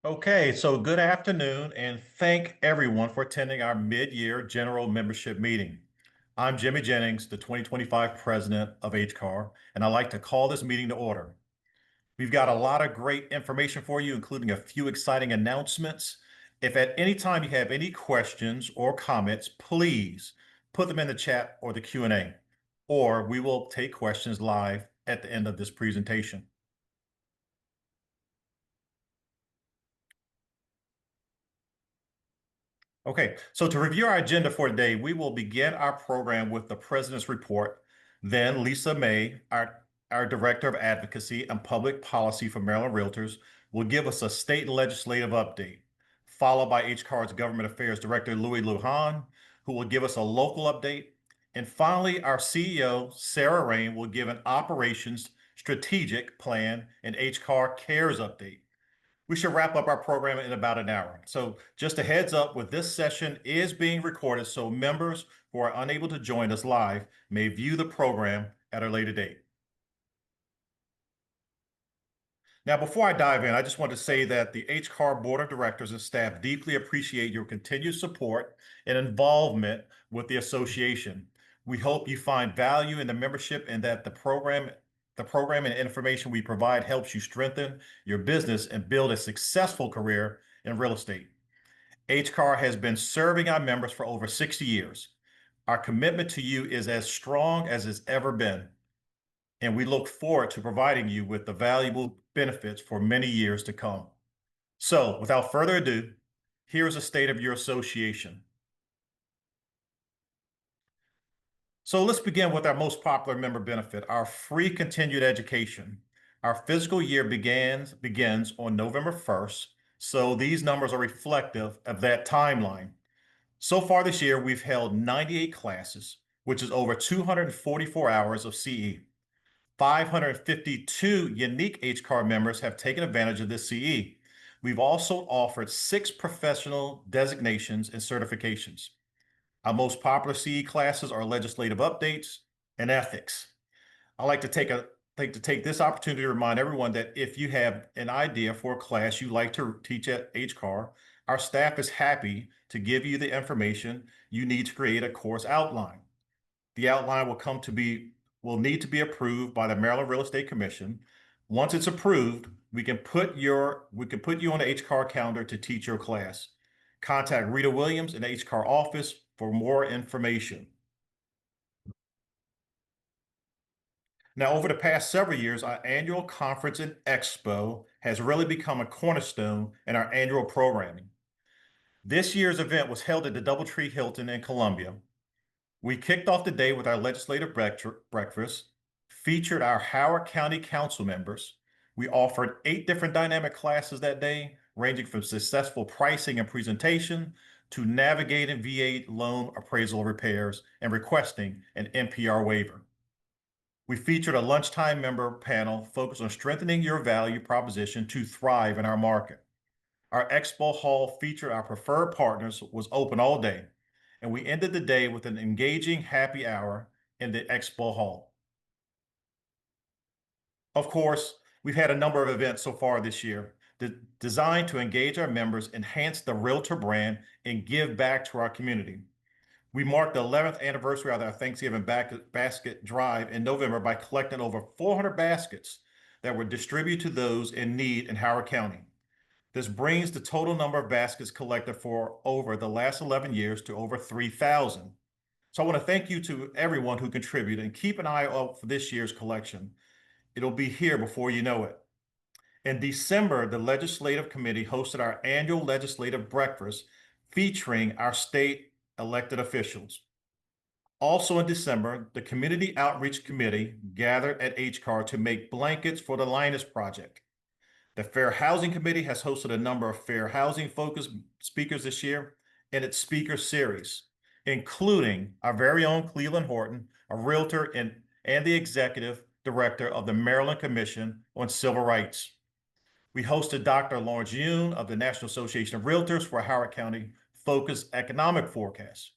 Okay, so good afternoon, and thank everyone for attending our mid-year general membership meeting. I'm Jimmy Jennings, the 2025 president of HCAR, and I'd like to call this meeting to order. We've got a lot of great information for you, including a few exciting announcements. If at any time you have any questions or comments, please put them in the chat or the Q&A, or we will take questions live at the end of this presentation. Okay, so to review our agenda for today, we will begin our program with the President's Report. Then Lisa May, our Director of Advocacy and Public Policy for Maryland Realtors, will give us a state legislative update, followed by HCAR's Government Affairs Director, Louis Lujan, who will give us a local update. And finally, our CEO, Sarah Rain, will give an operations strategic plan and HCAR CARES update. We should wrap up our program in about an hour. So just a heads up, with this session is being recorded, so members who are unable to join us live may view the program at a later date. Now, before I dive in, I just want to say that the HCAR Board of Directors and staff deeply appreciate your continued support and involvement with the association. We hope you find value in the membership and that the program and information we provide helps you strengthen your business and build a successful career in real estate. HCAR has been serving our members for over 60 years. Our commitment to you is as strong as it's ever been, and we look forward to providing you with the valuable benefits for many years to come. So, without further ado, here is a state of your association. So let's begin with our most popular member benefit, our free continued education. Our fiscal year begins on November 1st, so these numbers are reflective of that timeline. So far this year, we've held 98 classes, which is over 244 hours of CE. 552 unique HCAR members have taken advantage of this CE. We've also offered 6 professional designations and certifications. Our most popular CE classes are legislative updates and ethics. I like to take this opportunity to remind everyone that if you have an idea for a class you'd like to teach at HCAR, our staff is happy to give you the information you need to create a course outline. The outline will need to be approved by the Maryland Real Estate Commission. Once it's approved, we can put you on the HCAR calendar to teach your class. Contact Rita Williams in the HCAR office for more information. Now, over the past several years, our annual conference and expo has really become a cornerstone in our annual programming. This year's event was held at the DoubleTree Hilton in Columbia. We kicked off the day with our legislative breakfast, featured our Howard County Council members. We offered 8 different dynamic classes that day, ranging from successful pricing and presentation to navigating VA loan appraisal repairs and requesting an NPR waiver. We featured a lunchtime member panel focused on strengthening your value proposition to thrive in our market. Our expo hall featured our preferred partners, was open all day, and we ended the day with an engaging happy hour in the expo hall. Of course, we've had a number of events so far this year designed to engage our members, enhance the Realtor brand, and give back to our community. We marked the 11th anniversary of our Thanksgiving basket drive in November by collecting over 400 baskets that were distributed to those in need in Howard County. This brings the total number of baskets collected for over the last 11 years to over 3,000. So I want to thank you to everyone who contributed, and keep an eye out for this year's collection. It'll be here before you know it. In December, the Legislative Committee hosted our annual legislative breakfast featuring our state elected officials. Also in December, the Community Outreach Committee gathered at HCAR to make blankets for the Linus Project. The Fair Housing Committee has hosted a number of fair housing focused speakers this year in its speaker series, including our very own Cleveland Horton, a realtor and the executive director of the Maryland Commission on Civil Rights. We hosted Dr. Lawrence Yoon of the National Association of Realtors for Howard County Focused Economic Forecast.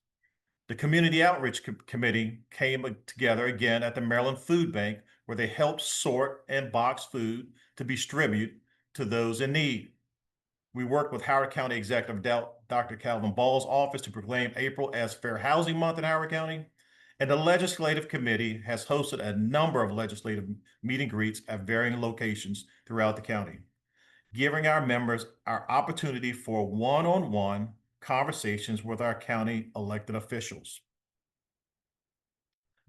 The Community Outreach Committee came together again at the Maryland Food Bank, where they helped sort and box food to be distributed to those in need. We worked with Howard County Executive Dr. Calvin Ball's office to proclaim April as Fair Housing Month in Howard County. And the Legislative Committee has hosted a number of legislative meet and greets at varying locations throughout the county, giving our members our opportunity for one-on-one conversations with our county elected officials.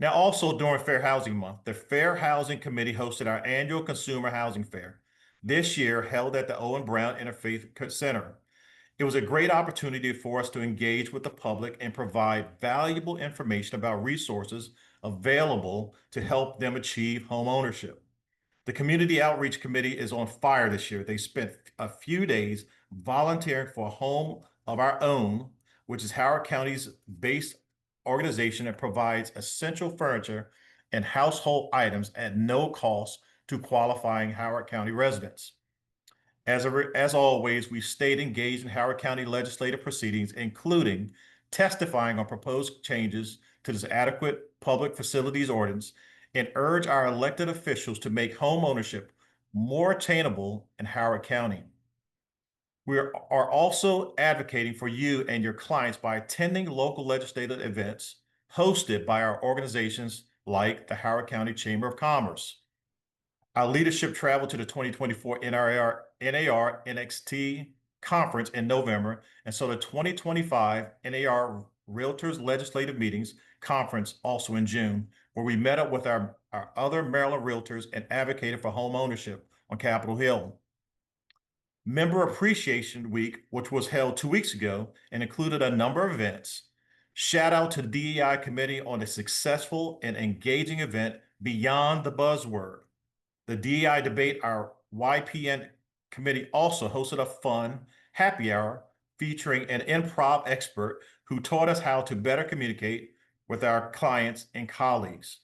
Now, also during Fair Housing Month, the Fair Housing Committee hosted our annual Consumer Housing Fair, this year held at the Owen Brown Interfaith Center. It was a great opportunity for us to engage with the public and provide valuable information about resources available to help them achieve home ownership. The Community Outreach Committee is on fire this year. They spent a few days volunteering for a home of our own, which is Howard County's base organization that provides essential furniture and household items at no cost to qualifying Howard County residents. As always, we stayed engaged in Howard County legislative proceedings, including testifying on proposed changes to this adequate public facilities ordinance, and urge our elected officials to make home ownership more attainable in Howard County. We are also advocating for you and your clients by attending local legislative events hosted by our organizations like the Howard County Chamber of Commerce. Our leadership traveled to the 2024 NAR NXT conference in November, and so the 2025 NAR Realtors Legislative Meetings conference also in June, where we met up with our other Maryland realtors and advocated for home ownership on Capitol Hill. Member Appreciation Week, which was held 2 weeks ago and included a number of events. Shout out to the DEI committee on a successful and engaging event beyond the buzzword. The DEI debate, our YPN committee also hosted a fun happy hour featuring an improv expert who taught us how to better communicate with our clients and colleagues.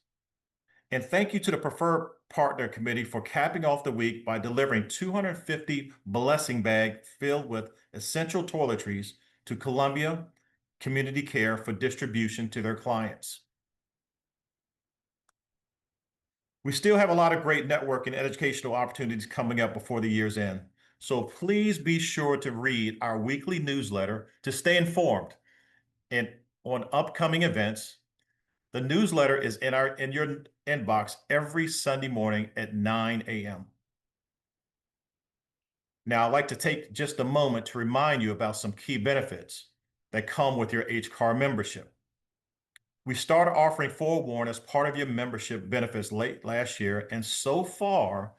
And thank you to the Preferred Partner Committee for capping off the week by delivering 250 blessing bags filled with essential toiletries to Columbia Community Care for distribution to their clients. We still have a lot of great network and educational opportunities coming up before the year's end. So please be sure to read our weekly newsletter to stay informed and on upcoming events. The newsletter is in your inbox every Sunday morning at 9 a.m. Now, I'd like to take just a moment to remind you about some key benefits that come with your HCAR membership. We started offering Forewarn as part of your membership benefits late last year, and so far,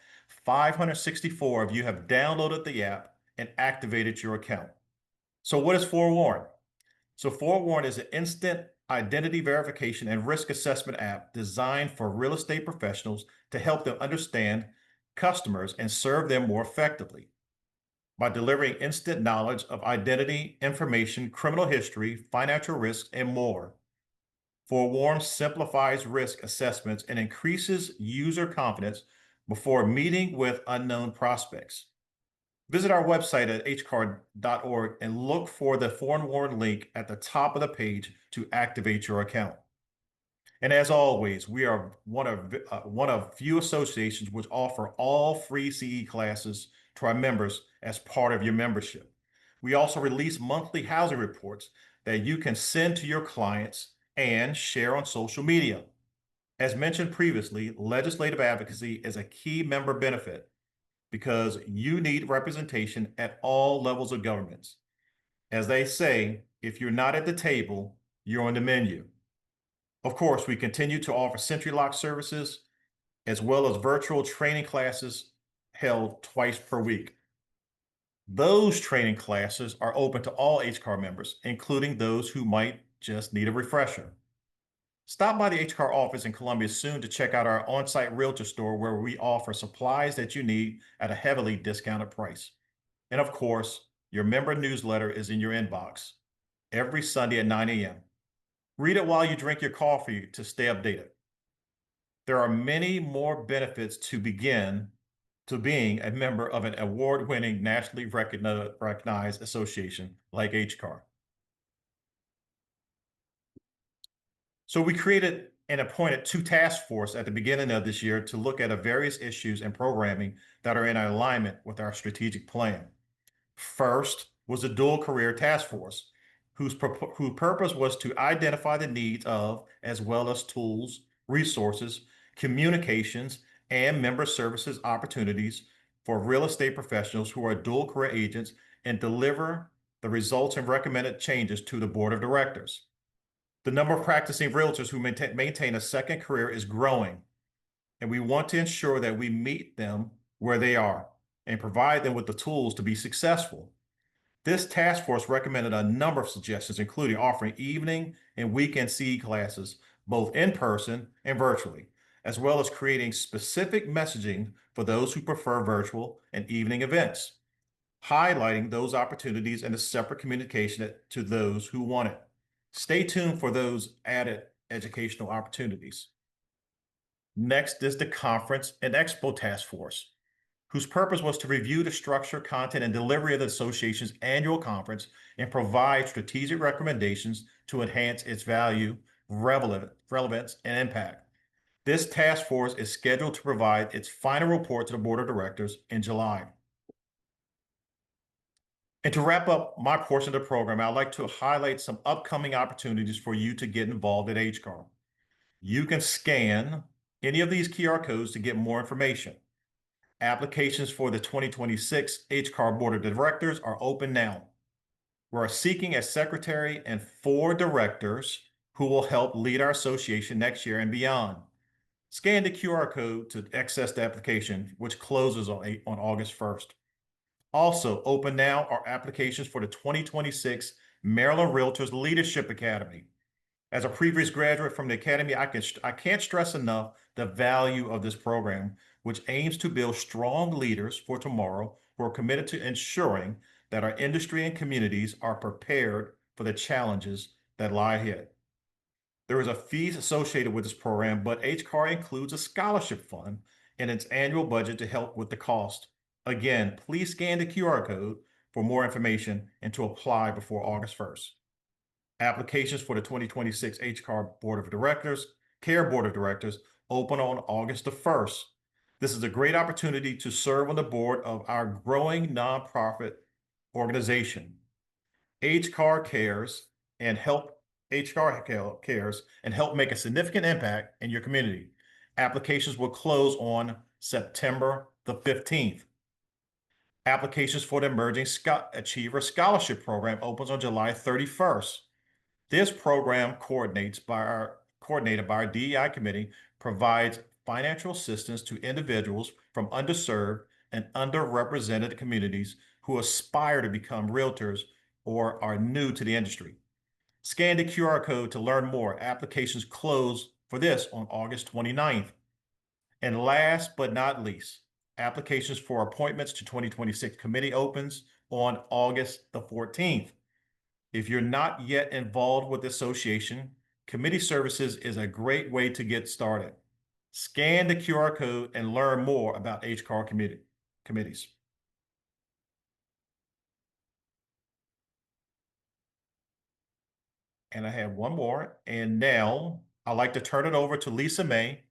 564 of you have downloaded the app and activated your account. So what is Forewarn? So Forewarn is an instant identity verification and risk assessment app designed for real estate professionals to help them understand customers and serve them more effectively. By delivering instant knowledge of identity, information, criminal history, financial risks, and more, Forewarn simplifies risk assessments and increases user confidence before meeting with unknown prospects. Visit our website at hcar.org and look for the Forewarn link at the top of the page to activate your account. And as always, we are one of few associations which offer all free CE classes to our members as part of your membership. We also release monthly housing reports that you can send to your clients and share on social media. As mentioned previously, legislative advocacy is a key member benefit because you need representation at all levels of governments. As they say, if you're not at the table, you're on the menu. Of course, we continue to offer SentryLock services as well as virtual training classes held twice per week. Those training classes are open to all HCAR members, including those who might just need a refresher. Stop by the HCAR office in Columbia soon to check out our on-site realtor store where we offer supplies that you need at a heavily discounted price. And of course, your member newsletter is in your inbox every Sunday at 9 a.m. Read it while you drink your coffee to stay updated. There are many more benefits to being a member of an award-winning, nationally recognized association like HCAR. So we created and appointed 2 task forces at the beginning of this year to look at various issues and programming that are in alignment with our strategic plan. First was the Dual Career Task Force, whose purpose was to identify the needs of, as well as tools, resources, communications, and member services opportunities for real estate professionals who are dual career agents and deliver the results and recommended changes to the board of directors. The number of practicing realtors who maintain a second career is growing, and we want to ensure that we meet them where they are and provide them with the tools to be successful. This task force recommended a number of suggestions, including offering evening and weekend CE classes, both in person and virtually, as well as creating specific messaging for those who prefer virtual and evening events, highlighting those opportunities and a separate communication to those who want it. Stay tuned for those added educational opportunities. Next is the Conference and Expo Task Force, whose purpose was to review the structure, content, and delivery of the association's annual conference and provide strategic recommendations to enhance its value, relevance, and impact. This task force is scheduled to provide its final report to the board of directors in July. And to wrap up my portion of the program, I'd like to highlight some upcoming opportunities for you to get involved at HCAR. You can scan any of these QR codes to get more information. Applications for the 2026 HCAR Board of Directors are open now. We're seeking a secretary and 4 directors who will help lead our association next year and beyond. Scan the QR code to access the application, which closes on August 1st. Also, open now are applications for the 2026 Maryland Realtors Leadership Academy. As a previous graduate from the Academy, I can't stress enough the value of this program, which aims to build strong leaders for tomorrow who are committed to ensuring that our industry and communities are prepared for the challenges that lie ahead. There is a fee associated with this program, but HCAR includes a scholarship fund in its annual budget to help with the cost. Again, please scan the QR code for more information and to apply before August 1st. Applications for the 2026 HCAR Board of Directors, CARE Board of Directors, open on August the 1st. This is a great opportunity to serve on the board of our growing nonprofit organization. HCAR cares and help make a significant impact in your community. Applications will close on September the 15th. Applications for the Emerging Achiever Scholarship Program opens on July 31st. This program, coordinated by our DEI committee, provides financial assistance to individuals from underserved and underrepresented communities who aspire to become realtors or are new to the industry. Scan the QR code to learn more. Applications close for this on August 29th. And last but not least, applications for appointments to 2026 committee opens on August the 14th. If you're not yet involved with the association, committee services is a great way to get started. Scan the QR code and learn more about HCAR committees. And I have one more. And now I'd like to turn it over to Lisa May,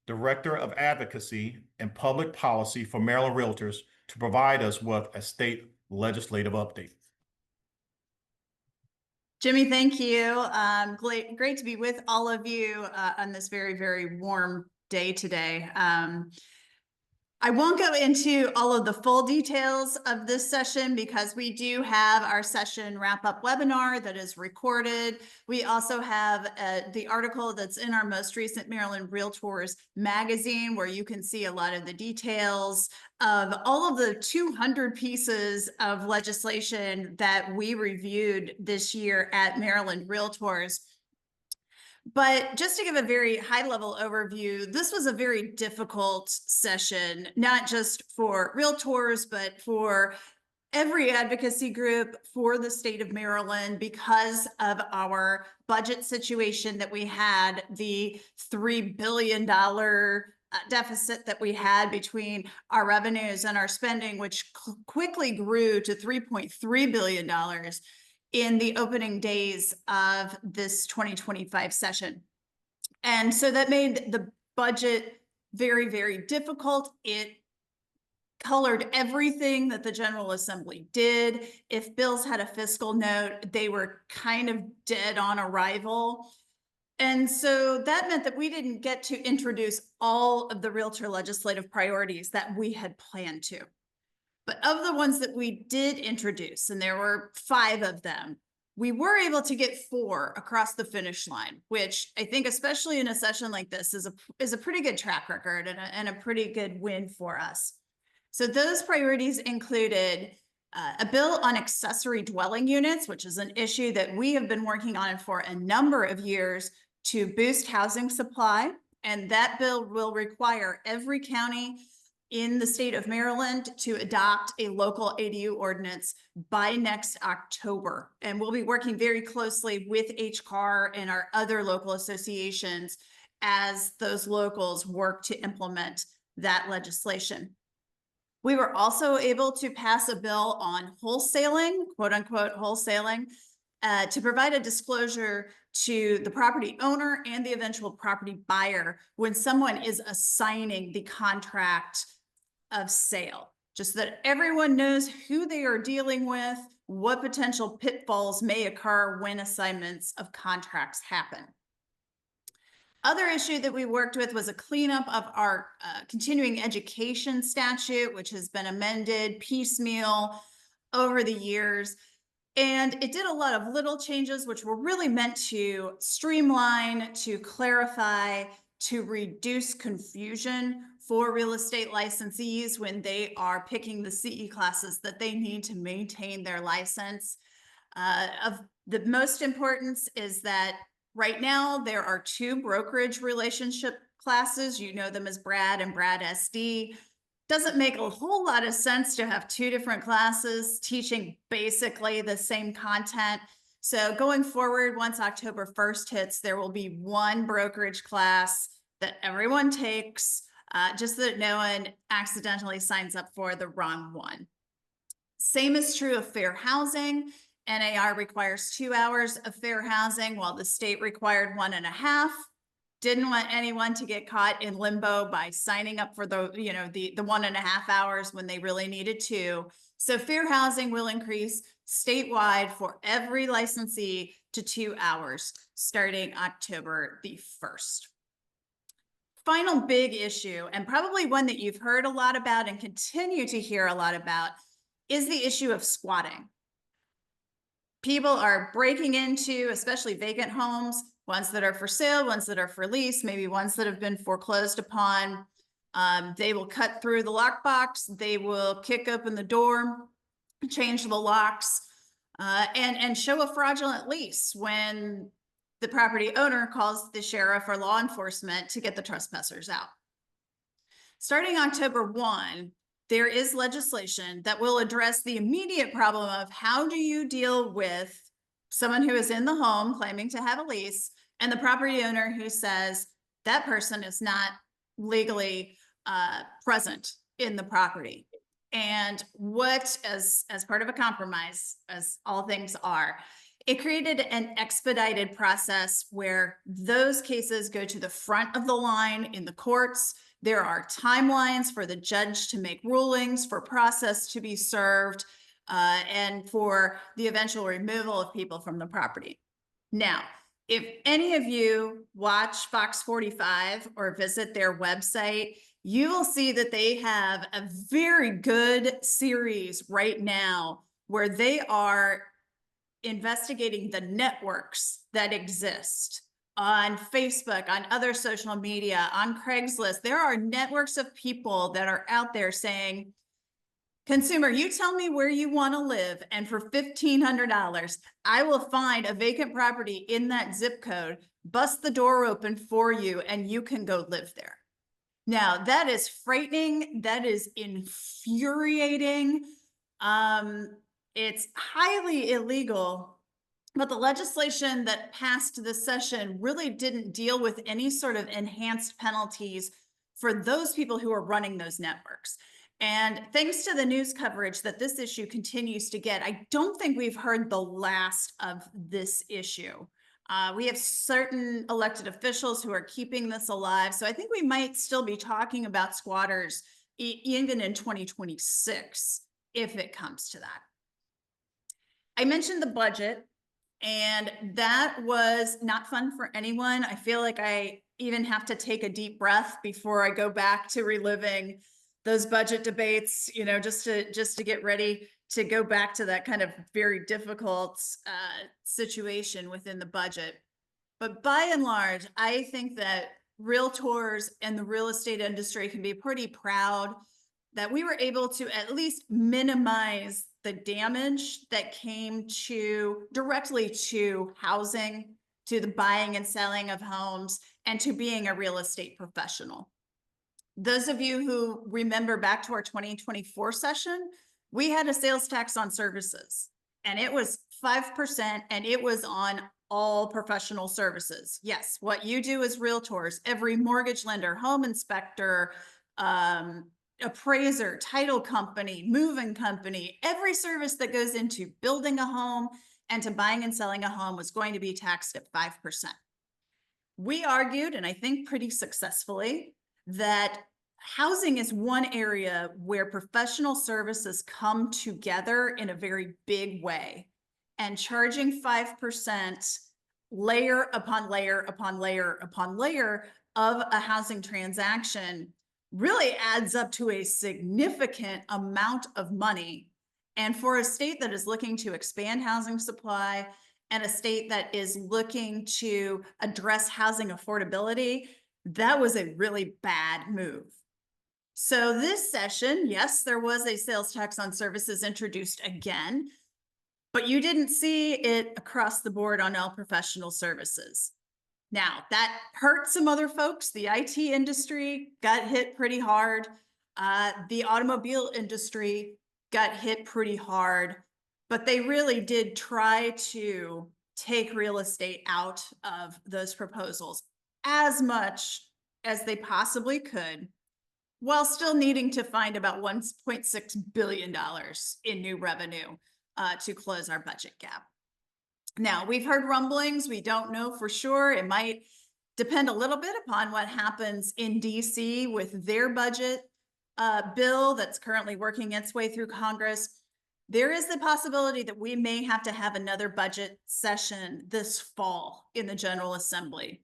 Director of Advocacy and Public Policy for Maryland Realtors, to provide us with a state legislative update. Jimmy, thank you. Great to be with all of you on this very, very warm day today. I won't go into all of the full details of this session because we do have our session wrap-up webinar that is recorded. We also have the article that's in our most recent Maryland Realtors magazine, where you can see a lot of the details of all of the 200 pieces of legislation that we reviewed this year at Maryland Realtors. But just to give a very high-level overview, this was a very difficult session, not just for realtors, but for every advocacy group for the state of Maryland, because of our budget situation that we had, the $3 billion deficit that we had between our revenues and our spending, which quickly grew to $3.3 billion in the opening days of this 2025 session. And so that made the budget very, very difficult. It colored everything that the General Assembly did. If bills had a fiscal note, they were kind of dead on arrival. And so that meant that we didn't get to introduce all of the realtor legislative priorities that we had planned to. But of the ones that we did introduce, and there were 5 of them, we were able to get 4 across the finish line, which I think, especially in a session like this, is a pretty good track record and a pretty good win for us. So those priorities included a bill on accessory dwelling units, which is an issue that we have been working on for a number of years to boost housing supply. And that bill will require every county in the state of Maryland to adopt a local ADU ordinance by next October. And we'll be working very closely with HCAR and our other local associations as those locals work to implement that legislation. We were also able to pass a bill on wholesaling, quote unquote, wholesaling, to provide a disclosure to the property owner and the eventual property buyer when someone is assigning the contract of sale, just so that everyone knows who they are dealing with, what potential pitfalls may occur when assignments of contracts happen. Other issue that we worked with was a cleanup of our continuing education statute, which has been amended piecemeal over the years. And it did a lot of little changes, which were really meant to streamline, to clarify, to reduce confusion for real estate licensees when they are picking the CE classes that they need to maintain their license. Of the most importance is that right now there are 2 brokerage relationship classes. You know them as Brad and Brad SD. Doesn't make a whole lot of sense to have 2 different classes teaching basically the same content. So going forward, once October 1st hits, there will be 1 brokerage class that everyone takes, just so that no one accidentally signs up for the wrong one. Same is true of fair housing. NAR requires 2 hours of fair housing, while the state required 1.5. Didn't want anyone to get caught in limbo by signing up for the 1.5 hours when they really needed to. So fair housing will increase statewide for every licensee to 2 hours starting October the 1st. Final big issue, and probably one that you've heard a lot about and continue to hear a lot about, is the issue of squatting. People are breaking into, especially vacant homes, ones that are for sale, ones that are for lease, maybe ones that have been foreclosed upon. They will cut through the lockbox, they will kick open the door, change the locks, and show a fraudulent lease when the property owner calls the sheriff or law enforcement to get the trespassers out. Starting October 1, there is legislation that will address the immediate problem of how do you deal with someone who is in the home claiming to have a lease and the property owner who says that person is not legally present in the property. And what, as part of a compromise, as all things are, it created an expedited process where those cases go to the front of the line in the courts. There are timelines for the judge to make rulings, for process to be served, and for the eventual removal of people from the property. Now, if any of you watch Fox 45 or visit their website, you will see that they have a very good series right now where they are investigating the networks that exist on Facebook, on other social media, on Craigslist. There are networks of people that are out there saying, consumer, you tell me where you want to live, and for $1,500, I will find a vacant property in that zip code, bust the door open for you, and you can go live there. Now, that is frightening. That is infuriating. It's highly illegal, but the legislation that passed this session really didn't deal with any sort of enhanced penalties for those people who are running those networks. And thanks to the news coverage that this issue continues to get, I don't think we've heard the last of this issue. We have certain elected officials who are keeping this alive. So I think we might still be talking about squatters even in 2026, if it comes to that. I mentioned the budget, and that was not fun for anyone. I feel like I even have to take a deep breath before I go back to reliving those budget debates, just to get ready to go back to that kind of very difficult situation within the budget. But by and large, I think that realtors and the real estate industry can be pretty proud that we were able to at least minimize the damage that came directly to housing, to the buying and selling of homes, and to being a real estate professional. Those of you who remember back to our 2024 session, we had a sales tax on services, and it was 5%, and it was on all professional services. Yes, what you do as realtors, every mortgage lender, home inspector, appraiser, title company, moving company, every service that goes into building a home and to buying and selling a home was going to be taxed at 5%. We argued, and I think pretty successfully, that housing is one area where professional services come together in a very big way, and charging 5% layer upon layer upon layer upon layer of a housing transaction really adds up to a significant amount of money. And for a state that is looking to expand housing supply and a state that is looking to address housing affordability, that was a really bad move. So this session, yes, there was a sales tax on services introduced again, but you didn't see it across the board on all professional services. Now, that hurt some other folks. The IT industry got hit pretty hard. The automobile industry got hit pretty hard, but they really did try to take real estate out of those proposals as much as they possibly could, while still needing to find about $1.6 billion in new revenue to close our budget gap. Now, we've heard rumblings. We don't know for sure. It might depend a little bit upon what happens in DC with their budget bill that's currently working its way through Congress. There is the possibility that we may have to have another budget session this fall in the General Assembly.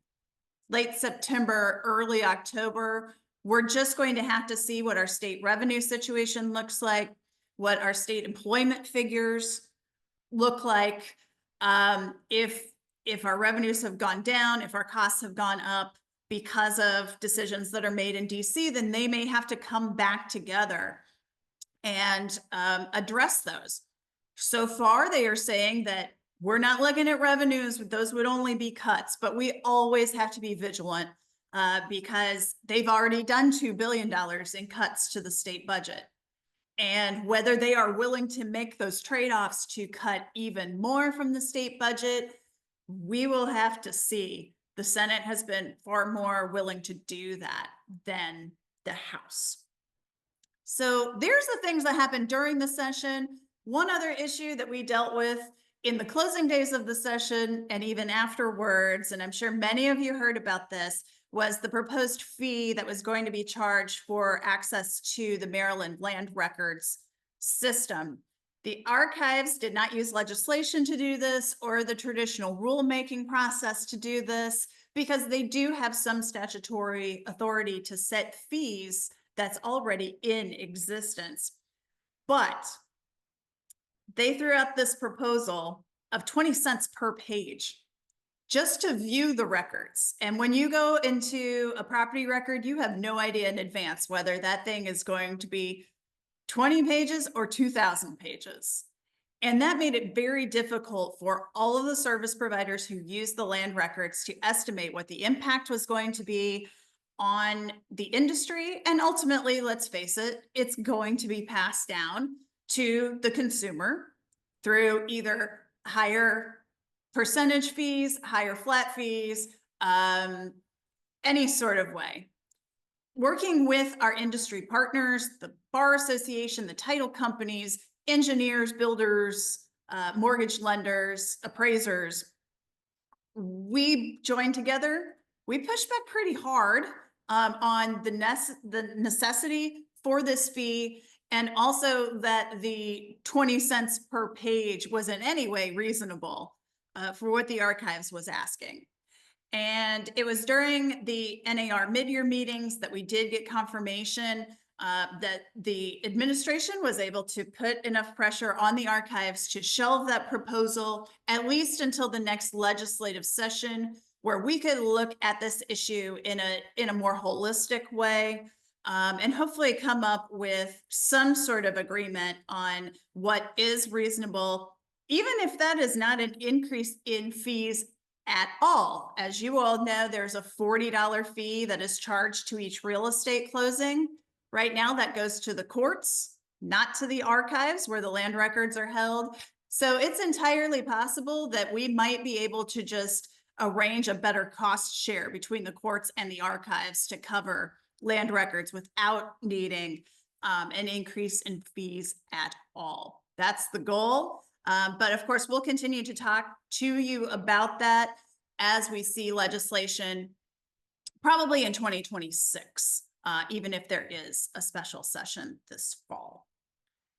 Late September, early October, we're just going to have to see what our state revenue situation looks like, what our state employment figures look like. If our revenues have gone down, if our costs have gone up because of decisions that are made in DC, then they may have to come back together and address those. So far, they are saying that we're not looking at revenues, those would only be cuts, but we always have to be vigilant because they've already done $2 billion in cuts to the state budget. And whether they are willing to make those trade-offs to cut even more from the state budget, we will have to see. The Senate has been far more willing to do that than the House. So there's the things that happened during the session. One other issue that we dealt with in the closing days of the session and even afterwards, and I'm sure many of you heard about this, was the proposed fee that was going to be charged for access to the Maryland land records system. The archives did not use legislation to do this or the traditional rulemaking process to do this because they do have some statutory authority to set fees that's already in existence. But they threw out this proposal of 20 cents per page just to view the records. And when you go into a property record, you have no idea in advance whether that thing is going to be 20 pages or 2,000 pages. And that made it very difficult for all of the service providers who use the land records to estimate what the impact was going to be on the industry. And ultimately, let's face it, it's going to be passed down to the consumer through either higher percentage fees, higher flat fees, any sort of way. Working with our industry partners, the Bar Association, the title companies, engineers, builders, mortgage lenders, appraisers, we joined together. We pushed back pretty hard on the necessity for this fee, and also that the 20 cents per page was in any way reasonable for what the archives was asking. And it was during the NAR mid-year meetings that we did get confirmation that the administration was able to put enough pressure on the archives to shelve that proposal, at least until the next legislative session, where we could look at this issue in a more holistic way, and hopefully come up with some sort of agreement on what is reasonable, even if that is not an increase in fees at all. As you all know, there's a $40 fee that is charged to each real estate closing. Right now, that goes to the courts, not to the archives where the land records are held. So it's entirely possible that we might be able to just arrange a better cost share between the courts and the archives to cover land records without needing an increase in fees at all. That's the goal. But of course, we'll continue to talk to you about that as we see legislation probably in 2026, even if there is a special session this fall.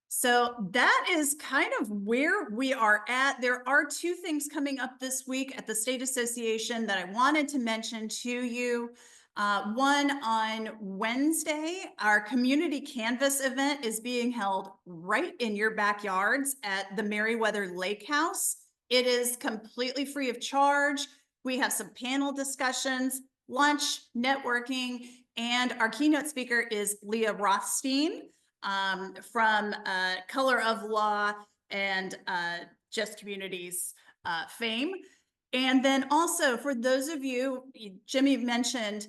So that is kind of where we are at. There are two things coming up this week at the State Association that I wanted to mention to you. One on Wednesday, our community canvas event is being held right in your backyards at the Meriwether Lake House. It is completely free of charge. We have some panel discussions, lunch, networking, and our keynote speaker is Leah Rothstein from Color of Law and Just Communities fame. And then also for those of you, Jimmy mentioned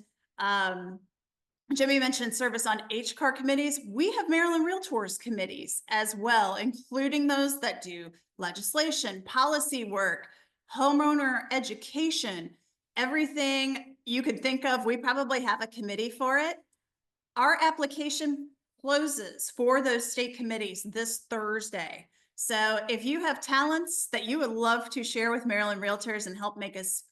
service on HCAR committees. We have Maryland Realtors committees as well, including those that do legislation, policy work, homeowner education, everything you could think of. We probably have a committee for it. Our application closes for those state committees this Thursday. So if you have talents that you would love to share with Maryland Realtors and help make us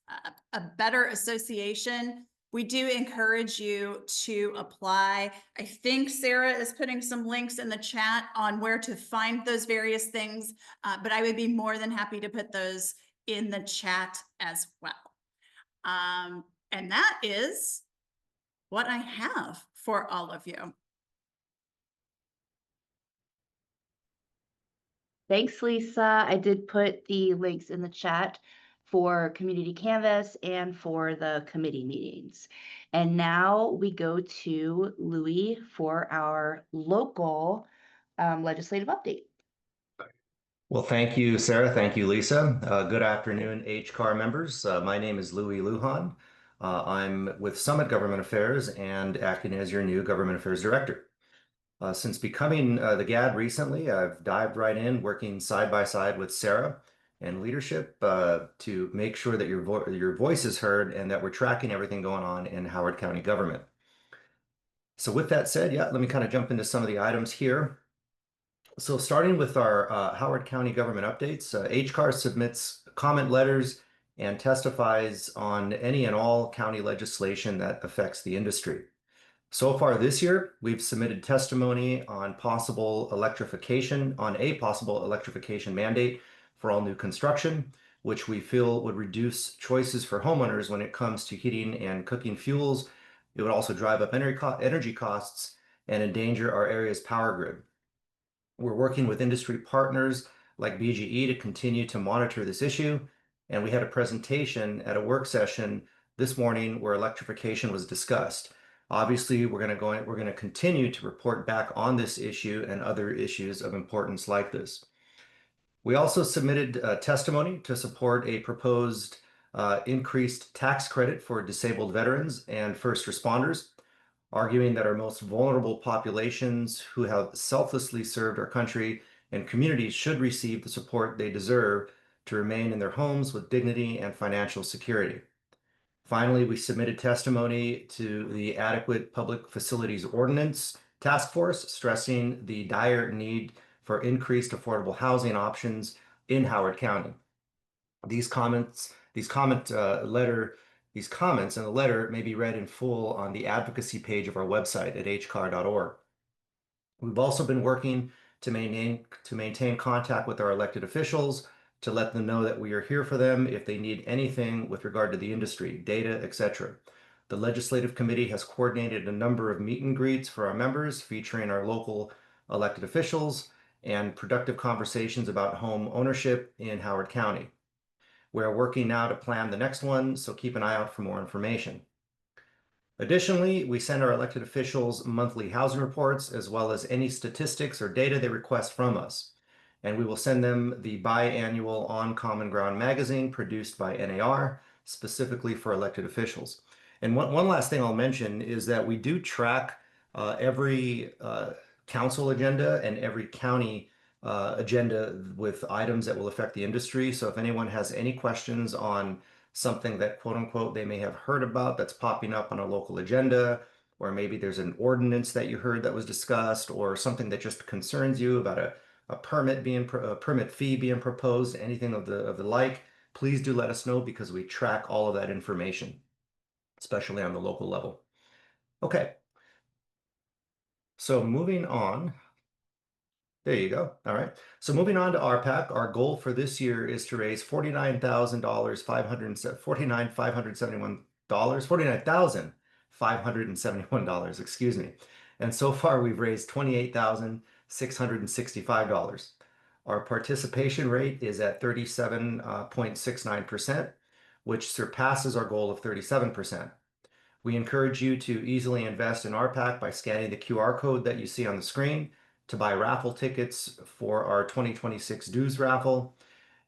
a better association, we do encourage you to apply. I think Sarah is putting some links in the chat on where to find those various things, but I would be more than happy to put those in the chat as well. And that is what I have for all of you. Thanks, Lisa. I did put the links in the chat for Community Canvas and for the committee meetings. And now we go to Louis for our local legislative update. Well, thank you, Sarah. Thank you, Lisa. Good afternoon, HCAR members. My name is Louis Lujan. I'm with Summit Government Affairs and acting as your new Government Affairs Director. Since becoming the GAD recently, I've dived right in, working side by side with Sarah and leadership to make sure that your voice is heard and that we're tracking everything going on in Howard County government. So with that said, let me kind of jump into some of the items here. So starting with our Howard County government updates, HCAR submits comment letters and testifies on any and all county legislation that affects the industry. So far this year, we've submitted testimony on a possible electrification mandate for all new construction, which we feel would reduce choices for homeowners when it comes to heating and cooking fuels. It would also drive up energy costs and endanger our area's power grid. We're working with industry partners like BGE to continue to monitor this issue, and we had a presentation at a work session this morning where electrification was discussed. Obviously, we're going to continue to report back on this issue and other issues of importance like this. We also submitted testimony to support a proposed increased tax credit for disabled veterans and first responders, arguing that our most vulnerable populations who have selflessly served our country and communities should receive the support they deserve to remain in their homes with dignity and financial security. Finally, we submitted testimony to the Adequate Public Facilities Ordinance Task Force, stressing the dire need for increased affordable housing options in Howard County. These comments in the letter may be read in full on the advocacy page of our website at hcar.org. We've also been working to maintain contact with our elected officials, to let them know that we are here for them if they need anything with regard to the industry, data, etc. The Legislative Committee has coordinated a number of meet and greets for our members featuring our local elected officials and productive conversations about home ownership in Howard County. We're working now to plan the next one, so keep an eye out for more information. Additionally, we send our elected officials monthly housing reports as well as any statistics or data they request from us. And we will send them the biannual On Common Ground magazine produced by NAR specifically for elected officials. And one last thing I'll mention is that we do track every council agenda and every county agenda with items that will affect the industry. So if anyone has any questions on something that quote unquote they may have heard about that's popping up on a local agenda, or maybe there's an ordinance that you heard that was discussed, or something that just concerns you about a permit fee being proposed, anything of the like, please do let us know because we track all of that information, especially on the local level. Okay. So moving on. There you go. All right. So moving on to RPAC, our goal for this year is to raise $49,571, excuse me. And so far we've raised $28,665. Our participation rate is at 37.69%, which surpasses our goal of 37%. We encourage you to easily invest in RPAC by scanning the QR code that you see on the screen to buy raffle tickets for our 2026 dues raffle.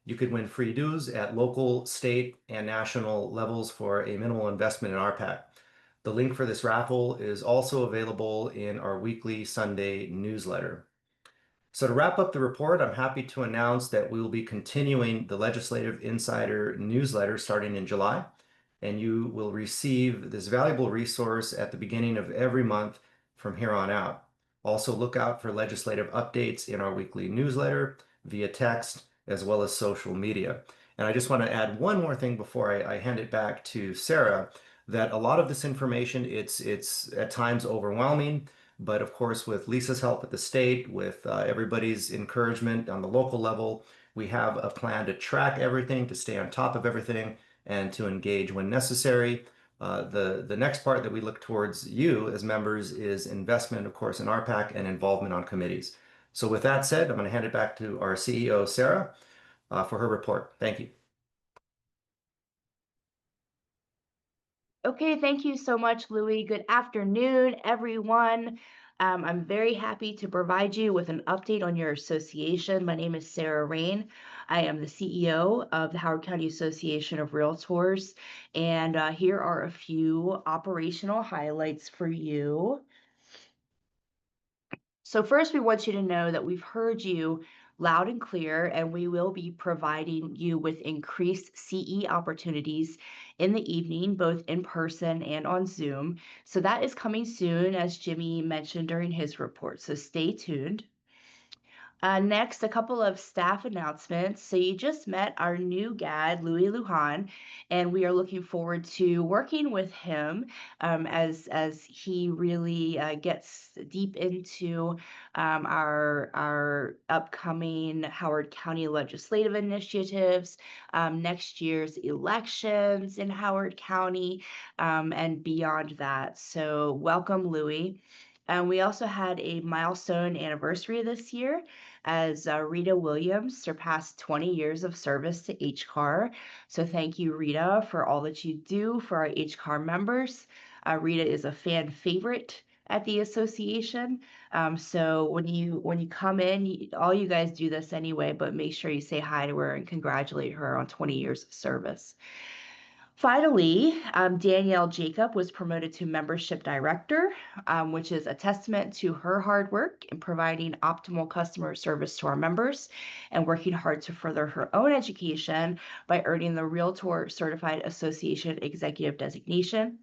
You could win free dues at local, state, and national levels for a minimal investment in RPAC. The link for this raffle is also available in our weekly Sunday newsletter. So to wrap up the report, I'm happy to announce that we will be continuing the Legislative Insider newsletter starting in July, and you will receive this valuable resource at the beginning of every month from here on out. Also, look out for legislative updates in our weekly newsletter via text as well as social media. And I just want to add one more thing before I hand it back to Sarah, that a lot of this information, it's at times overwhelming, but of course, with Lisa's help at the state, with everybody's encouragement on the local level, we have a plan to track everything, to stay on top of everything, and to engage when necessary. The next part that we look towards you as members is investment, of course, in RPAC and involvement on committees. So with that said, I'm going to hand it back to our CEO, Sarah, for her report. Thank you. Okay, thank you so much, Louis. Good afternoon, everyone. I'm very happy to provide you with an update on your association. My name is Sarah Rain. I am the CEO of the Howard County Association of Realtors, and here are a few operational highlights for you. So first, we want you to know that we've heard you loud and clear, and we will be providing you with increased CE opportunities in the evening, both in person and on Zoom. So that is coming soon, as Jimmy mentioned during his report. So stay tuned. Next, a couple of staff announcements. So you just met our new GAD, Louis Lujan, and we are looking forward to working with him as he really gets deep into our upcoming Howard County legislative initiatives, next year's elections in Howard County, and beyond that. So welcome, Louis. And we also had a milestone anniversary this year as Rita Williams surpassed 20 years of service to HCAR. So thank you, Rita, for all that you do for our HCAR members. Rita is a fan favorite at the association. So when you come in, all you guys do this anyway, but make sure you say hi to her and congratulate her on 20 years of service. Finally, Danielle Jacob was promoted to Membership Director, which is a testament to her hard work in providing optimal customer service to our members and working hard to further her own education by earning the Realtor Certified Association Executive Designation.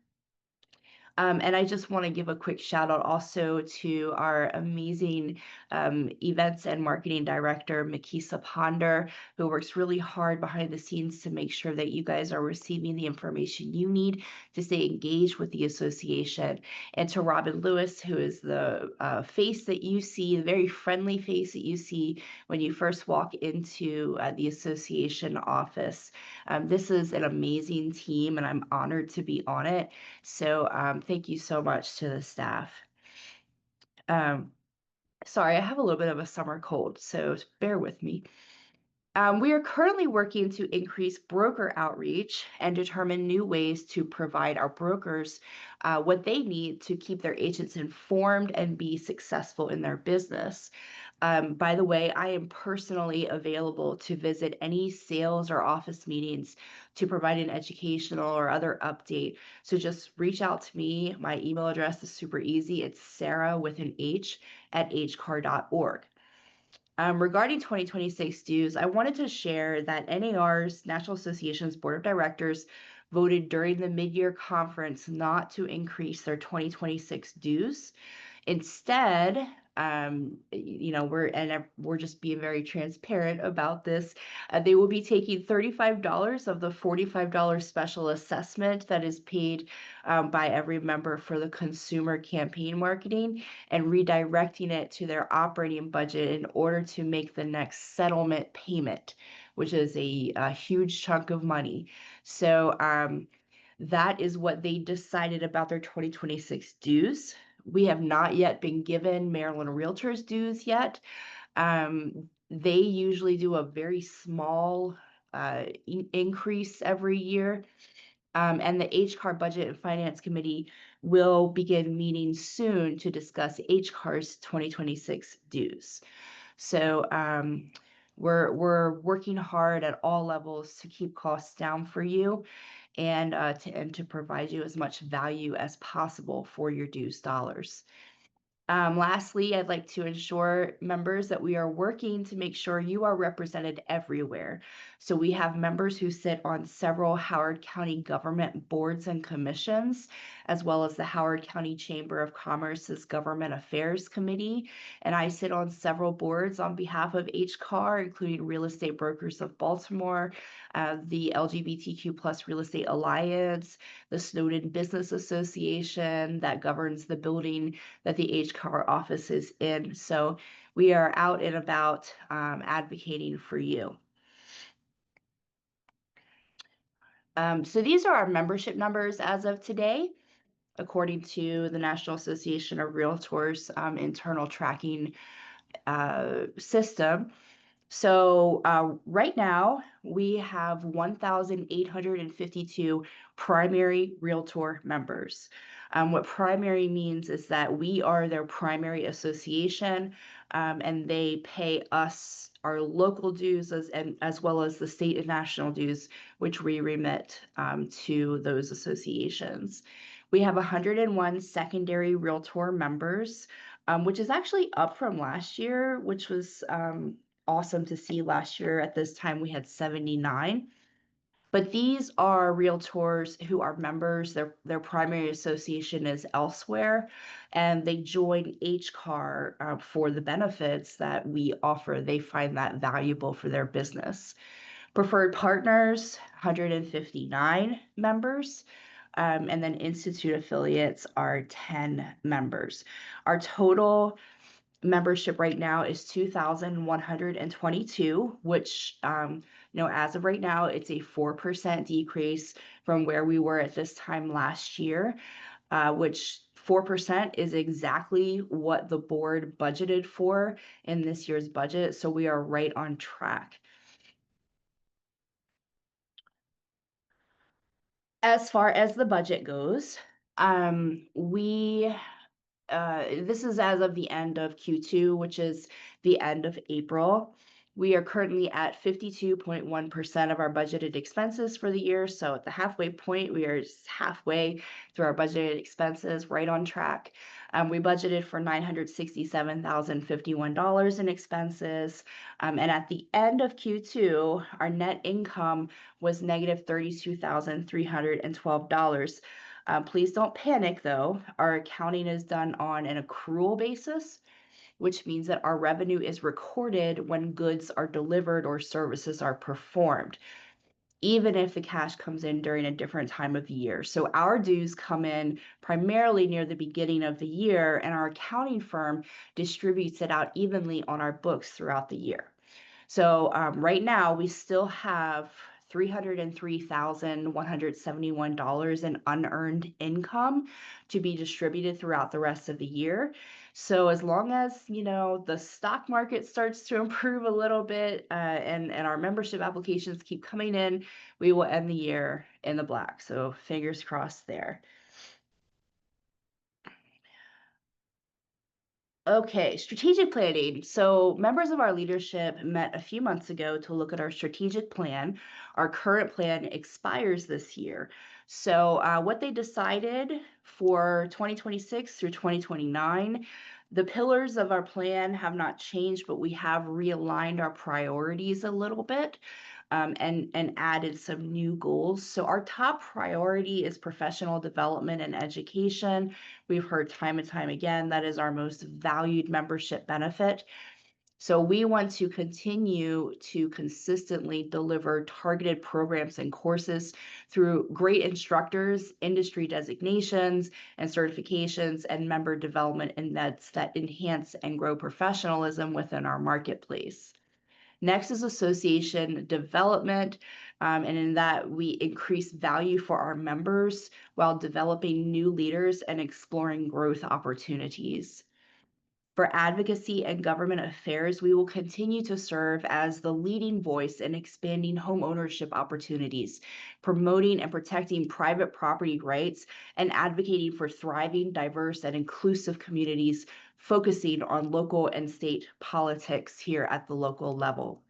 And I just want to give a quick shout out also to our amazing Events and Marketing Director, Makisa Ponder, who works really hard behind the scenes to make sure that you guys are receiving the information you need to stay engaged with the association. And to Robin Lewis, who is the face that you see, the very friendly face that you see when you first walk into the association office. This is an amazing team, and I'm honored to be on it. So thank you so much to the staff. Sorry, I have a little bit of a summer cold, so bear with me. We are currently working to increase broker outreach and determine new ways to provide our brokers what they need to keep their agents informed and be successful in their business. By the way, I am personally available to visit any sales or office meetings to provide an educational or other update. So just reach out to me. My email address is super easy. It's Sarah with an H at hcar.org. Regarding 2026 dues, I wanted to share that NAR's National Association's Board of Directors voted during the mid-year conference not to increase their 2026 dues. Instead, we're just being very transparent about this. They will be taking $35 of the $45 special assessment that is paid by every member for the consumer campaign marketing and redirecting it to their operating budget in order to make the next settlement payment, which is a huge chunk of money. So that is what they decided about their 2026 dues. We have not yet been given Maryland Realtors dues yet. They usually do a very small increase every year. And the HCAR Budget and Finance Committee will begin meeting soon to discuss HCAR's 2026 dues. So we're working hard at all levels to keep costs down for you and to provide you as much value as possible for your dues dollars. Lastly, I'd like to ensure members that we are working to make sure you are represented everywhere. So we have members who sit on several Howard County government boards and commissions, as well as the Howard County Chamber of Commerce's Government Affairs Committee. And I sit on several boards on behalf of HCAR, including Real Estate Brokers of Baltimore, the LGBTQ+ Real Estate Alliance, the Snowden Business Association that governs the building that the HCAR office is in. So we are out and about advocating for you. So these are our membership numbers as of today, according to the National Association of Realtors internal tracking system. So right now we have 1,852 primary Realtor members. What primary means is that we are their primary association, and they pay us our local dues as well as the state and national dues, which we remit to those associations. We have 101 secondary Realtor members, which is actually up from last year, which was awesome to see. Last year at this time we had 79. But these are Realtors who are members, their primary association is elsewhere, and they join HCAR for the benefits that we offer. They find that valuable for their business. Preferred partners, 159 members. And then institute affiliates are 10 members. Our total membership right now is 2,122, which, as of right now, it's a 4% decrease from where we were at this time last year, which 4% is exactly what the board budgeted for in this year's budget. So we are right on track. As far as the budget goes, this is as of the end of Q2, which is the end of April. We are currently at 52.1% of our budgeted expenses for the year. So at the halfway point, we are just halfway through our budgeted expenses, right on track. We budgeted for $967,051 in expenses. And at the end of Q2, our net income was negative $32,312. Please don't panic though. Our accounting is done on an accrual basis. which means that our revenue is recorded when goods are delivered or services are performed, even if the cash comes in during a different time of year. So our dues come in primarily near the beginning of the year, and our accounting firm distributes it out evenly on our books throughout the year. So right now we still have $303,171 in unearned income to be distributed throughout the rest of the year. So as long as, the stock market starts to improve a little bit, and our membership applications keep coming in, we will end the year in the black. So fingers crossed there. Okay, strategic planning. So members of our leadership met a few months ago to look at our strategic plan. Our current plan expires this year. So what they decided for 2026 through 2029, the pillars of our plan have not changed, but we have realigned our priorities a little bit. And added some new goals. So our top priority is professional development and education. We've heard time and time again, that is our most valued membership benefit. So we want to continue to consistently deliver targeted programs and courses through great instructors, industry designations and certifications, and member development events that enhance and grow professionalism within our marketplace. Next is association development, and in that we increase value for our members while developing new leaders and exploring growth opportunities. For advocacy and government affairs, we will continue to serve as the leading voice in expanding home ownership opportunities, promoting and protecting private property rights, and advocating for thriving, diverse, and inclusive communities, focusing on local and state politics here at the local level.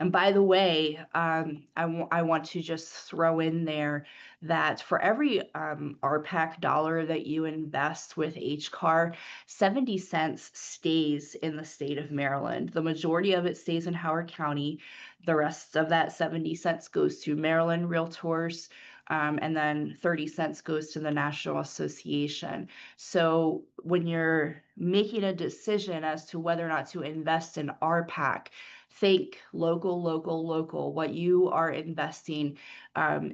And by the way, I want to just throw in there that for every RPAC dollar that you invest with HCAR, 70 cents stays in the state of Maryland. The majority of it stays in Howard County. The rest of that 70 cents goes to Maryland Realtors, and then 30 cents goes to the National Association. So when you're making a decision as to whether or not to invest in RPAC, think local, local, local. What you are investing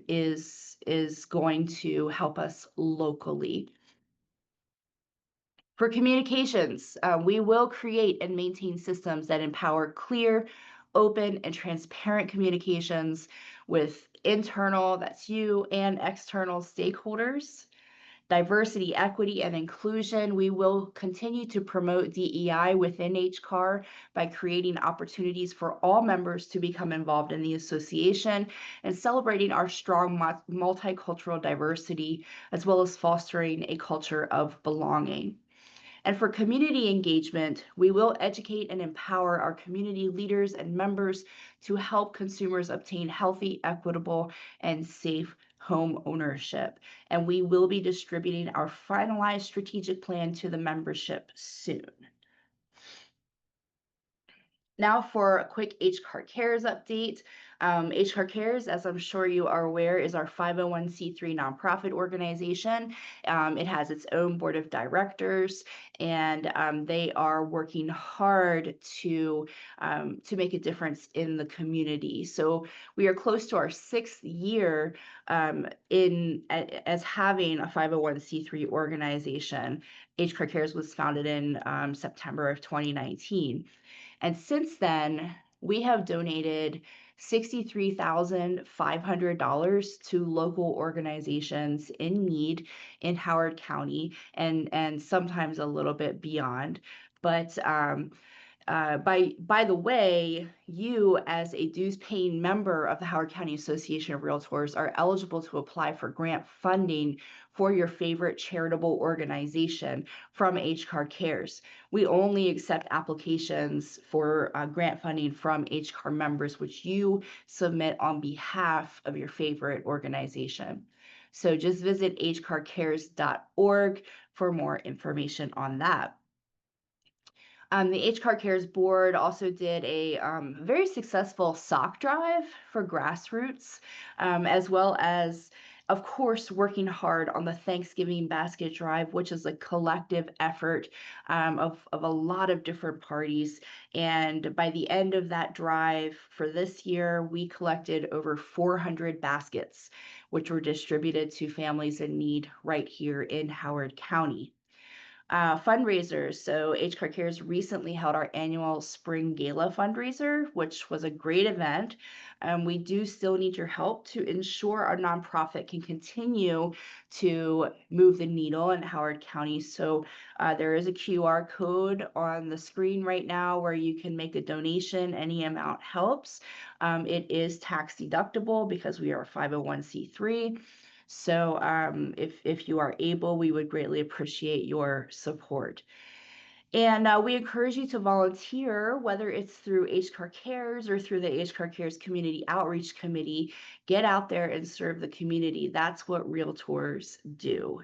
is going to help us locally. For communications, we will create and maintain systems that empower clear, open, and transparent communications with internal, that's you, and external stakeholders. Diversity, equity, and inclusion. We will continue to promote DEI within HCAR by creating opportunities for all members to become involved in the association and celebrating our strong multicultural diversity, as well as fostering a culture of belonging. And for community engagement, we will educate and empower our community leaders and members to help consumers obtain healthy, equitable, and safe home ownership. And we will be distributing our finalized strategic plan to the membership soon. Now for a quick HCAR Cares update. HCAR Cares, as I'm sure you are aware, is our 501c3 nonprofit organization. It has its own board of directors, and they are working hard to make a difference in the community. So we are close to our 6th year as having a 501c3 organization. HCAR Cares was founded in September of 2019. And since then, we have donated $63,500 to local organizations in need in Howard County, and sometimes a little bit beyond. But by the way, you as a dues-paying member of the Howard County Association of Realtors are eligible to apply for grant funding for your favorite charitable organization from HCAR Cares. We only accept applications for grant funding from HCAR members, which you submit on behalf of your favorite organization. So just visit hcarcares.org for more information on that. The HCAR Cares board also did a very successful sock drive for grassroots, as well as of course, working hard on the Thanksgiving basket drive, which is a collective effort of a lot of different parties. And by the end of that drive for this year, we collected over 400 baskets, which were distributed to families in need right here in Howard County. Fundraisers. So HCAR Cares recently held our annual Spring Gala fundraiser, which was a great event. We do still need your help to ensure our nonprofit can continue to move the needle in Howard County. So there is a QR code on the screen right now where you can make a donation. Any amount helps. It is tax deductible because we are a 501c3. So if you are able, we would greatly appreciate your support. And we encourage you to volunteer, whether it's through HCAR Cares or through the HCAR Cares Community Outreach Committee. Get out there and serve the community. That's what realtors do.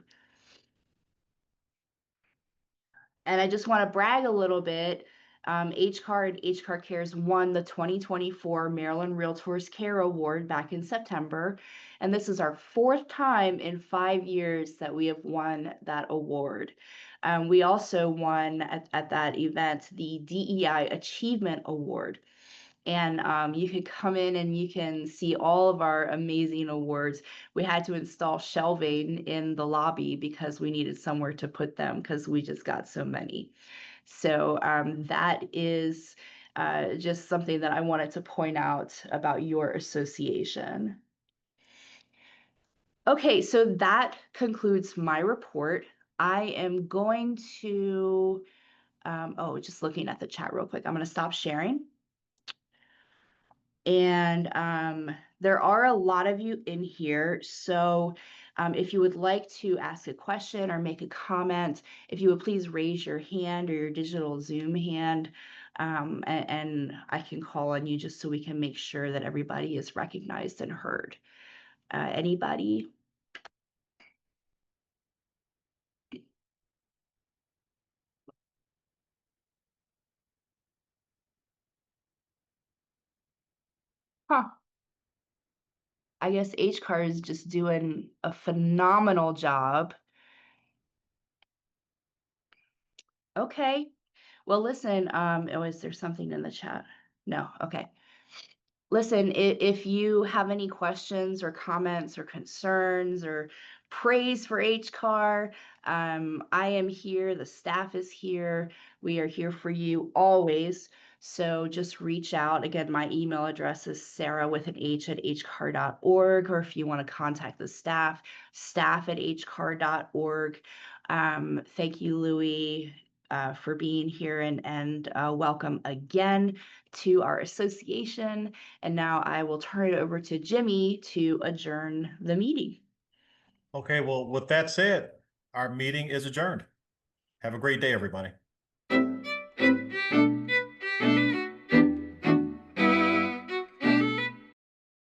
And I just want to brag a little bit. HCAR and HCAR Cares won the 2024 Maryland Realtors Care Award back in September. And this is our 4th time in 5 years that we have won that award. We also won at that event the DEI Achievement Award. And you can come in and you can see all of our amazing awards. We had to install shelving in the lobby because we needed somewhere to put them because we just got so many. So that is just something that I wanted to point out about your association. Okay, so that concludes my report. I am going to, just looking at the chat real quick. I'm going to stop sharing. And there are a lot of you in here. So if you would like to ask a question or make a comment, if you would please raise your hand or your digital Zoom hand, and I can call on you just so we can make sure that everybody is recognized and heard. Anybody? Huh. I guess HCAR is just doing a phenomenal job. Okay. Well, listen, is there something in the chat? No. Okay. Listen, if you have any questions or comments or concerns or praise for HCAR, I am here. The staff is here. We are here for you always. So just reach out. Again, my email address is Sarah with an H at hcar.org, or if you want to contact the staff, staff at hcar.org. Thank you, Louie, for being here, and welcome again to our association. And now I will turn it over to Jimmy to adjourn the meeting. Okay, well, with that said, our meeting is adjourned. Have a great day, everybody.